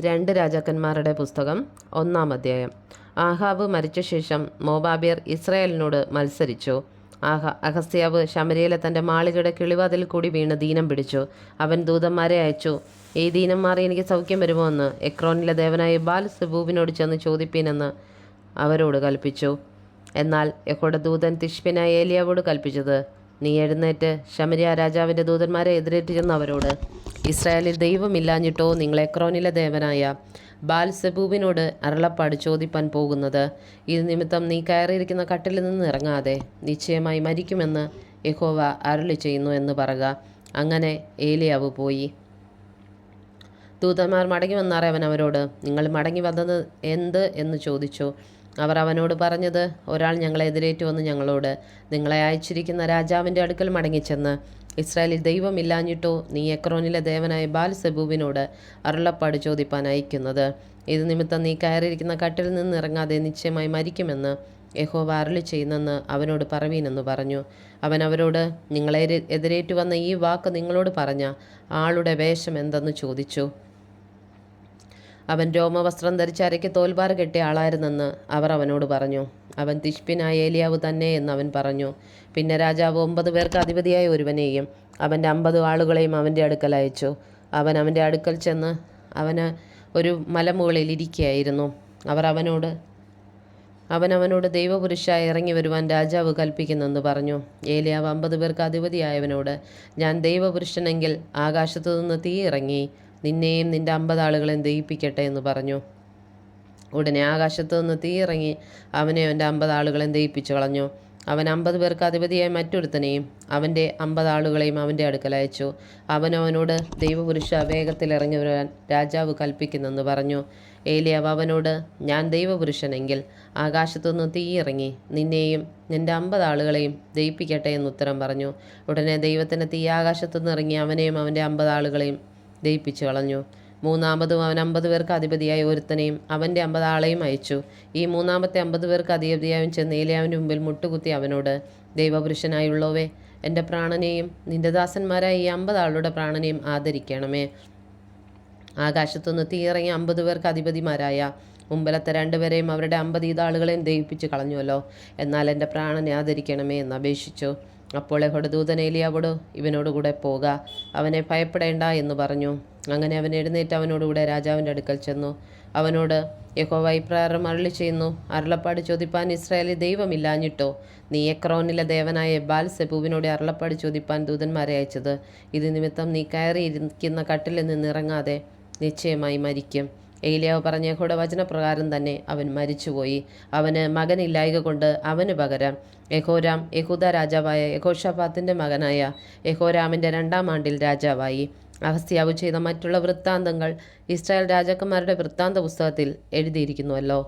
രണ്ട് രാജാക്കന്മാരുടെ പുസ്തകം 1-ാം അധ്യായം. ആഹാബ് മരിച്ച ശേഷം മോവാബ്യർ ഇസ്രായേലിനോട് മത്സരിച്ചു. അഹസ്യാവ് ശമര്യയിലെ തൻ്റെ മാളികയുടെ കിളിവാതിൽ കൂടി വീണ് ദീനം പിടിച്ചു. അവൻ ദൂതന്മാരെ അയച്ചു, ഈ ദീനം മാറി എനിക്ക് സൗഖ്യം വരുമോ എന്ന് എക്രോനിലെ ദേവനായ ബാൽ-സെബൂബിനോട് ചെന്ന് ചോദിപ്പീനെന്ന് അവരോട് കൽപ്പിച്ചു. എന്നാൽ യഹോവയുടെ ദൂതൻ തിശ്ബിനായ ഏലിയാവോട് കൽപ്പിച്ചത്, നീ എഴുന്നേറ്റ് ശമര്യ രാജാവിൻ്റെ ദൂതന്മാരെ എതിരേറ്റ് ചെന്ന് അവരോട്, ഇസ്രായേലിൽ ദൈവമില്ലാഞ്ഞിട്ടോ നിങ്ങൾ എക്രോനിലെ ദേവനായ ബാൽ-സെബൂബിനോട് അരുളപ്പാട് ചോദിപ്പാൻ പോകുന്നത്? ഇത് നിമിത്തം നീ കയറിയിരിക്കുന്ന കട്ടിലിൽ നിന്ന് ഇറങ്ങാതെ നിശ്ചയമായി മരിക്കുമെന്ന് യഹോവ അരുളി ചെയ്യുന്നു എന്ന് പറക. അങ്ങനെ ഏലിയാവ് പോയി. ദൂതന്മാർ മടങ്ങി വന്നാറെ അവൻ അവരോട്, നിങ്ങൾ മടങ്ങി വന്നത് എന്ത് എന്ന് ചോദിച്ചു. അവർ അവനോട് പറഞ്ഞത്, ഒരാൾ ഞങ്ങളെ എതിരേറ്റു വന്ന് ഞങ്ങളോട്, നിങ്ങളെ അയച്ചിരിക്കുന്ന രാജാവിൻ്റെ അടുക്കൽ മടങ്ങിച്ചെന്ന്, ഇസ്രായേലിൽ ദൈവമില്ലാഞ്ഞിട്ടോ നീ എക്രോനിലെ ദേവനായ ബാൽ-സെബൂബിനോട് അരുളപ്പാട് ചോദിപ്പാൻ അയക്കുന്നത്? ഇത് നിമിത്തം നീ കയറിയിരിക്കുന്ന കട്ടിൽ നിന്ന് ഇറങ്ങാതെ നിശ്ചയമായി മരിക്കുമെന്ന് യഹോവ അരുളി ചെയ്യുന്നെന്ന് അവനോട് പറവീനെന്ന് പറഞ്ഞു. അവൻ അവരോട്, നിങ്ങളെ എതിരേറ്റു വന്ന ഈ വാക്ക് നിങ്ങളോട് പറഞ്ഞ ആളുടെ വേഷം എന്തെന്ന് ചോദിച്ചു. അവൻ രോമവസ്ത്രം ധരിച്ച് അരയ്ക്ക് തോൽവാറ് കെട്ടിയ ആളായിരുന്നെന്ന് അവർ അവനോട് പറഞ്ഞു. അവൻ തിശ്ബിനായ ഏലിയാവ് തന്നെ എന്ന് അവൻ പറഞ്ഞു. പിന്നെ രാജാവ് 9 പേർക്ക് അധിപതിയായ ഒരുവനെയും അവൻ്റെ 50 ആളുകളെയും അവൻ്റെ അടുക്കൽ അയച്ചു. അവൻ അവൻ്റെ അടുക്കൽ ചെന്ന് അവന് ഒരു മലമുകളിൽ ഇരിക്കുകയായിരുന്നു. അവൻ അവനോട് ദൈവപുരുഷായി ഇറങ്ങി വരുവാൻ രാജാവ് കൽപ്പിക്കുന്നെന്ന് പറഞ്ഞു. ഏലിയാവ് 50 പേർക്ക് അധിപതിയായവനോട്, ഞാൻ ദൈവപുരുഷനെങ്കിൽ ആകാശത്തു നിന്ന് തീ ഇറങ്ങി നിന്നെയും നിൻ്റെ 50 ആളുകളെയും ദഹിപ്പിക്കട്ടെ എന്ന് പറഞ്ഞു. ഉടനെ ആകാശത്തു നിന്ന് തീ ഇറങ്ങി അവനെ അവൻ്റെ 50 ആളുകളെയും ദഹിപ്പിച്ചു കളഞ്ഞു. അവൻ 50 പേർക്ക് അധിപതിയായ മറ്റൊരുത്തനെയും അവൻ്റെ 50 ആളുകളെയും അവൻ്റെ അടുക്കൽ അയച്ചു. അവനോട് ദൈവപുരുഷ വേഗത്തിൽ ഇറങ്ങി വരാൻ രാജാവ് കൽപ്പിക്കുന്നെന്ന് പറഞ്ഞു. ഏലിയാവ് അവനോട്, ഞാൻ ദൈവപുരുഷനെങ്കിൽ ആകാശത്തു നിന്ന് തീ ഇറങ്ങി നിന്നെയും നിൻ്റെ 50 ആളുകളെയും ദഹിപ്പിക്കട്ടെ എന്ന് ഉത്തരം പറഞ്ഞു. ഉടനെ ദൈവത്തിൻ്റെ തീ ആകാശത്തു നിന്ന് ഇറങ്ങി അവനെയും അവൻ്റെ 50 ആളുകളെയും ദഹിപ്പിച്ചു കളഞ്ഞു. മൂന്നാമതും അവൻ 50 പേർക്ക് അധിപതിയായ ഒരുത്തനെയും അവൻ്റെ 50 ആളെയും അയച്ചു. ഈ മൂന്നാമത്തെ 50 പേർക്ക് അധിപതിയായും ചെന്ന് ഏലിയാവിൻ്റെ മുമ്പിൽ മുട്ടുകുത്തി അവനോട്, ദൈവപുരുഷനായുള്ളവേ, എൻ്റെ പ്രാണനെയും നിൻ്റെ ദാസന്മാരായ ഈ 50 ആളുടെ പ്രാണനെയും ആദരിക്കണമേ. ആകാശത്തുനിന്ന് തീയിറങ്ങിയ 50 പേർക്ക് അധിപതിമാരായ മുമ്പിലത്തെ 2 പേരെയും അവരുടെ 50 ഈതാളുകളെയും ദഹിപ്പിച്ച് കളഞ്ഞുവല്ലോ. എന്നാൽ എൻ്റെ പ്രാണനെ ആദരിക്കണമേ എന്ന് അപേക്ഷിച്ചു. അപ്പോൾ യഹോവയുടെ ദൂതൻ ഏലിയാവോട്, ഇവനോടുകൂടെ പോക, അവനെ ഭയപ്പെടേണ്ട എന്ന് പറഞ്ഞു. അങ്ങനെ അവൻ എഴുന്നേറ്റ് അവനോടുകൂടെ രാജാവിൻ്റെ അടുക്കൽ ചെന്നു. അവനോട്, യഹോവ ഇപ്രകാരം അരുളി ചെയ്യുന്നു, അരുളപ്പാട് ചോദിപ്പാൻ ഇസ്രായേലിൽ ദൈവമില്ലാഞ്ഞിട്ടോ നീ എക്രോനിലെ ദേവനായ ബാൽ-സെബൂബിനോട് അരുളപ്പാട് ചോദിപ്പാൻ ദൂതന്മാരെ അയച്ചത്? ഇത് നിമിത്തം നീ കയറിയിരിക്കുന്ന കട്ടിലിൽ നിന്ന് ഇറങ്ങാതെ നിശ്ചയമായി മരിക്കും. ഏലിയാവ് പറഞ്ഞ യഹോവയുടെ വചനപ്രകാരം തന്നെ അവൻ മരിച്ചുപോയി. അവന് മകനില്ലായക കൊണ്ട് അവന് പകരം യെഹോരാം യഹൂദ രാജാവായ യെഹോശാഫാത്തിൻ്റെ മകനായ യെഹോരാമിൻ്റെ 2-ാം ആണ്ടിൽ രാജാവായി. അഹസ്യാവ് ചെയ്ത മറ്റുള്ള വൃത്താന്തങ്ങൾ ഇസ്രായേൽ രാജാക്കന്മാരുടെ വൃത്താന്ത പുസ്തകത്തിൽ എഴുതിയിരിക്കുന്നുവല്ലോ.